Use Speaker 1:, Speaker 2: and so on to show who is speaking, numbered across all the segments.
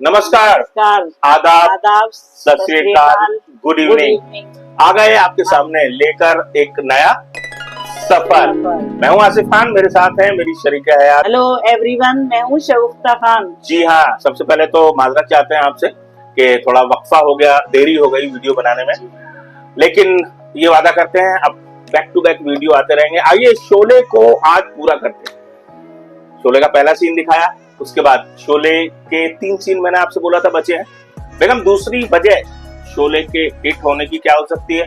Speaker 1: नमस्कार, आदाब,
Speaker 2: आदाब,
Speaker 1: सत श्री अकाल, गुड इवनिंग। आ गए आपके सामने लेकर एक नया सफर। मैं हूँ आसिफ खान, मेरे साथ है मेरी शरीका हयात।
Speaker 2: हेलो एवरीवन, मैं हूँ शगुफ्ता खान।
Speaker 1: जी हाँ, सबसे पहले तो माजरत चाहते हैं आपसे कि थोड़ा वक्फा हो गया, देरी हो गई वीडियो बनाने में, लेकिन ये वादा करते हैं अब बैक टू बैक वीडियो आते रहेंगे। आइए शोले को आज पूरा करते हैं। शोले का पहला सीन दिखाया, उसके बाद शोले के 3 सीन मैंने आपसे बोला था बचे हैं। बेगम, दूसरी वजह शोले के हिट होने की क्या हो सकती है?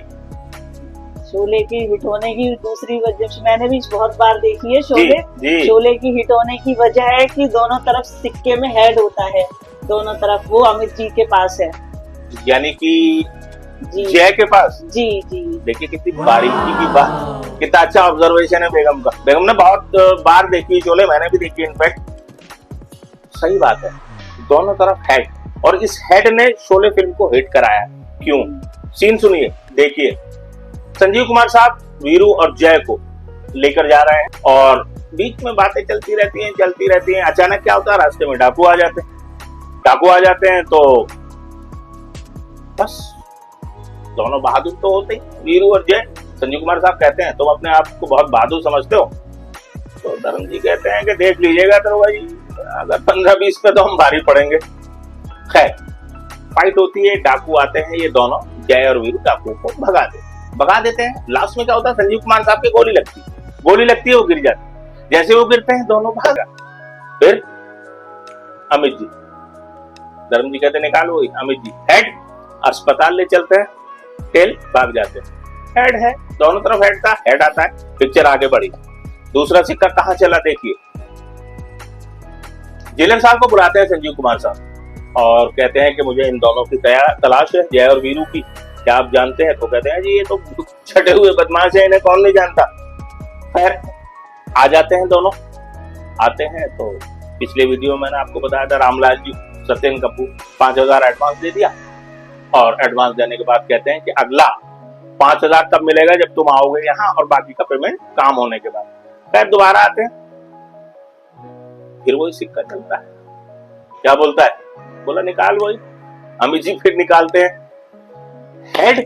Speaker 2: शोले की हिट होने की दूसरी वजह मैंने भी बहुत बार देखी है।
Speaker 1: जी।
Speaker 2: शोले की हिट होने की वजह है कि दोनों तरफ सिक्के में हेड होता है, दोनों तरफ वो अमित जी के पास है,
Speaker 1: यानी कि जय के पास।
Speaker 2: जी जी।
Speaker 1: देखिए कितनी बारीकी की बात, कितना अच्छा ऑब्जर्वेशन है बेगम का। बेगम ने बहुत बार देखी शोले, मैंने भी देखी इनफैक्ट। सही बात है, दोनों तरफ हेड, और इस हेड ने शोले फिल्म को हिट कराया। क्यों? सीन सुनिए, देखिए। संजीव कुमार साहब वीरू और जय को लेकर जा रहे हैं और बीच में बातें चलती रहती हैं। अचानक क्या होता है, रास्ते में डाकू आ जाते हैं तो बस दोनों बहादुर तो होते ही, वीरू और जय। संजीव कुमार साहब कहते हैं तुम अपने आप को बहुत बहादुर समझते हो, तो धर्म जी कहते हैं कि देख लीजिएगा तो भाई, अगर 15-20 पे तो हम भारी पड़ेंगे। खैर, फाइट होती है, डाकू आते हैं, ये दोनों जय और वीरू डाकू को भगा देते हैं। लास्ट में क्या होता है, संजीव कुमार साहब की गोली लगती है, वो गिर जाते। जैसे वो गिरते हैं दोनों भागा। फिर अमित जी, धर्म जी कहते निकालो, अमित जी हेड, अस्पताल ले चलते हैं, टेल भाग जाते हैं। हेड है, दोनों तरफ हेड था, हेड आता है, पिक्चर आगे बढ़ी। दूसरा सिक्का कहां चला, देखिए। जेलर साहब को बुलाते हैं संजीव कुमार साहब और कहते हैं कि मुझे इन दोनों की तलाश है, जय और वीरू की, क्या आप जानते हैं? तो कहते हैं जी ये तो छठे हुए बदमाश है, इन्हें कौन नहीं जानता। खैर, आ जाते हैं दोनों। आते हैं तो पिछले वीडियो में मैंने आपको बताया था, रामलाल जी सत्यन कपूर 5000 एडवांस दे दिया, और एडवांस देने के बाद कहते हैं कि अगला 5000 तब मिलेगा जब तुम आओगे यहाँ, और बाकी का पेमेंट काम होने के बाद। फिर दोबारा आते हैं, फिर वही सिक्का चलता है। क्या बोलता है? बोला निकाल वही। अमित जी फिर निकालते हैं हेड,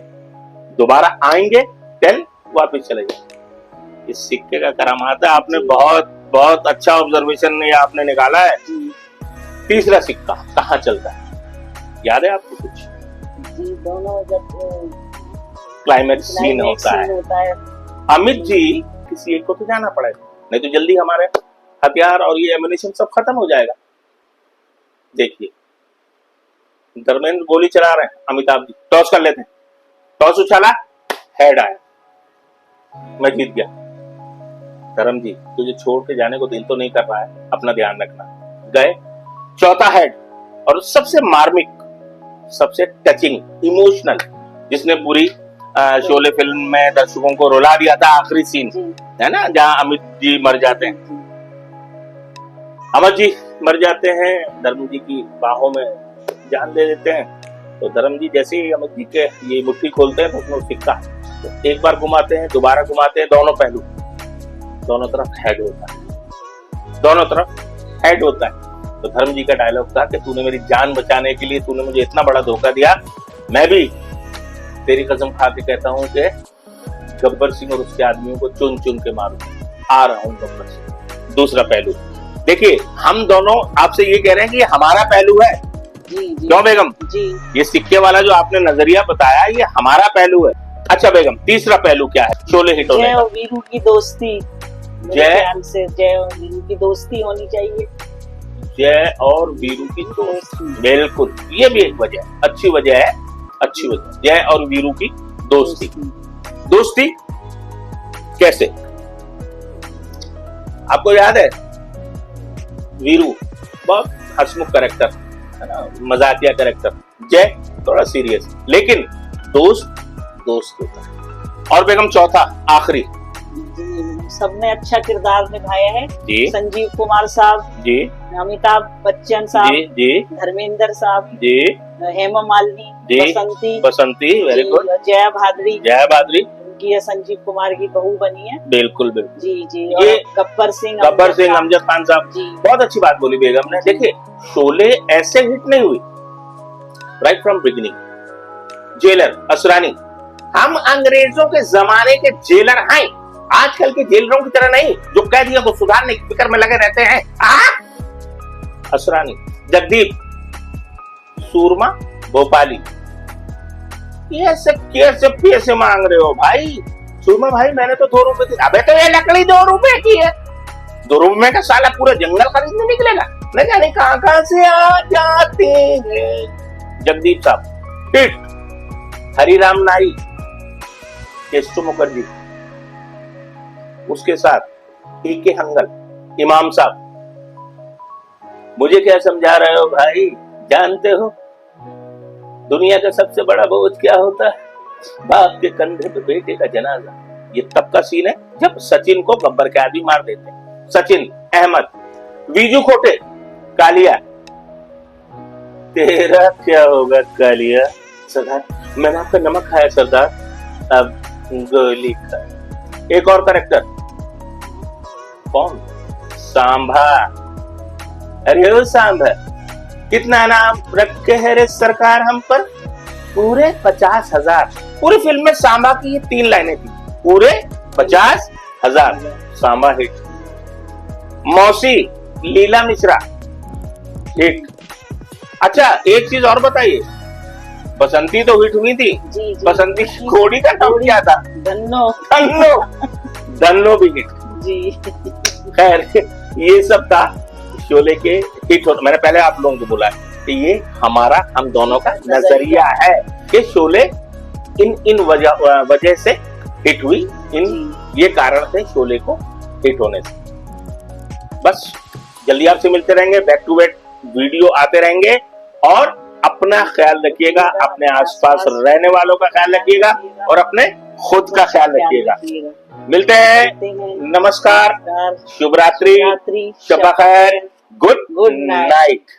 Speaker 1: दोबारा आएंगे, टेल वापिस चले जाएंगे। इस सिक्के का करामात है, आपने बहुत अच्छा ऑब्जर्वेशन ये आपने निकाला है। तीसरा सिक्का कहाँ चलता है, याद है आपको कुछ?
Speaker 2: जी, दोनों जब
Speaker 1: क्लाइमेक्स सीन होता है, अमित जी किसी एक को तो जाना पड़ेगा, नहीं तो जल्दी हमारे हथियार और ये एम्युनिशन सब खत्म हो जाएगा। देखिए, धर्मेंद्र गोली चला रहे हैं, अमिताभ जी टॉस कर लेते हैं, टॉस उछाला, हेड आया, मैं जीत गया। धर्म जी तुझे छोड़ के जाने को दिल तो नहीं कर रहा है, अपना ध्यान रखना। गए, चौथा हेड, और सबसे मार्मिक, सबसे टचिंग, इमोशनल, जिसने पूरी शोले फिल्म में दर्शकों को रुला दिया था, आखिरी सीन है ना, जहां अमित जी मर जाते हैं। अमित जी मर जाते हैं, धर्म जी की बाहों में जान दे देते हैं। तो धर्म जी जैसे ही अमित जी के ये मुट्ठी खोलते हैं तो उसमें सिक्का, तो एक बार घुमाते हैं, दोबारा घुमाते हैं, दोनों पहलू, दोनों तरफ हेड होता है। तो धर्म जी का डायलॉग था कि तूने मेरी जान बचाने के लिए तूने मुझे इतना बड़ा धोखा दिया, मैं भी तेरी कसम खा के कहता हूं कि गब्बर सिंह और उसके आदमियों को चुन चुन के मारूं, आ रहा हूं गब्बर सिंह। दूसरा पहलू देखिए, हम दोनों आपसे ये कह रहे हैं कि ये हमारा पहलू है। क्यों बेगम
Speaker 2: जी,
Speaker 1: ये सिक्के वाला जो आपने नजरिया बताया, ये हमारा पहलू है। अच्छा बेगम, तीसरा पहलू क्या है शोले हिट होने का?
Speaker 2: जय और वीरू की दोस्ती, जय और वीरू की दोस्ती होनी चाहिए।
Speaker 1: जय और वीरू की दोस्ती, बिल्कुल, ये भी एक वजह, अच्छी वजह है। जय और वीरू की दोस्ती कैसे? आपको याद है, वीरू बहुत हंसमुख कैरेक्टर है ना, मजाकिया कैरेक्टर, जय थोड़ा सीरियस, लेकिन दोस्त होता है। और बेगम चौथा आखिरी,
Speaker 2: सबने अच्छा किरदार निभाया है
Speaker 1: जी।
Speaker 2: संजीव कुमार साहब जी, अमिताभ बच्चन साहब जी, धर्मेंद्र साहब जी, हेमा मालिनी, बसंती,
Speaker 1: वेरी गुड,
Speaker 2: जया भादरी, की है, संजीव कुमार की बहू बनी है।
Speaker 1: बिल्कुल बिल्कुल
Speaker 2: जी जी।
Speaker 1: ये
Speaker 2: और गब्बर सिंह
Speaker 1: अमजद खान साहब,
Speaker 2: जी।
Speaker 1: बहुत अच्छी बात बोली बेगम ने। देखिए शोले ऐसे हिट नहीं हुई, right from beginning. Jailer Asrani, हम अंग्रेजों के जमाने के जेलर हैं, आजकल के जेलरों की तरह नहीं जो कैदियों को सुधारने की फिक्र में लगे रहते हैं। असरानी, जगदीप, सूरमा, भोपाली, ये सब कैसे पैसे मांग रहे हो भाई? सूरमा भाई मैंने तो 2 रुपए की, अबे तो ये लकड़ी 2 रुपए की है, 2 रुपए का साला पूरा जंगल खरीदने निकलेगा, न जाने कहां से आ जाते हैं। जगदीप साहब हिट। हरिराम नाई, केशव मुखर्जी, उसके साथ टीके हंगल, इमाम साहब। मुझे क्या समझा रहे हो भाई? जानते हो दुनिया का सबसे बड़ा बोझ क्या होता है? बाप के कंधे पे बेटे का जनाजा। ये तब का सीन है जब सचिन को गब्बर के आदमी मार देते हैं। सचिन, अहमद, वीजू खोटे, कालिया। तेरा क्या होगा कालिया? सरदार मैंने आपका नमक खाया सरदार, अब गोली खा। एक और कैरेक्टर, कौन? सांभा। अरे ओ सांभा, कितना नाम रखे है रे सरकार हम पर? पूरे 50,000। पूरी फिल्म में सांबा की ये 3 लाइनें थी, पूरे 50,000। सांबा हिट। मौसी, लीला मिश्रा, हिट। अच्छा एक चीज और बताइए, बसंती तो हिट हुई थी।
Speaker 2: जी, जी।
Speaker 1: बसंती घोड़ी का नाम क्या था?
Speaker 2: धन्नो।
Speaker 1: धन्नो, धन्नो भी हिट।
Speaker 2: जी।
Speaker 1: खैर ये सब था शोले के हिट होने। मैंने पहले आप लोगों को बोला कि ये हमारा, हम दोनों का नजरिया है कि शोले इन वजह से हिट हुई, ये कारण थे शोले को हिट होने से। बस जल्दी आपसे मिलते रहेंगे, बैक टू बैक वीडियो आते रहेंगे, और अपना ख्याल रखिएगा, अपने आसपास रहने वालों का ख्याल रखिएगा, और अपने खुद का ख्याल रखिएगा। मिलते हैं, नमस्कार, शुभ रात्रि, शब खैर, गुड नाइट।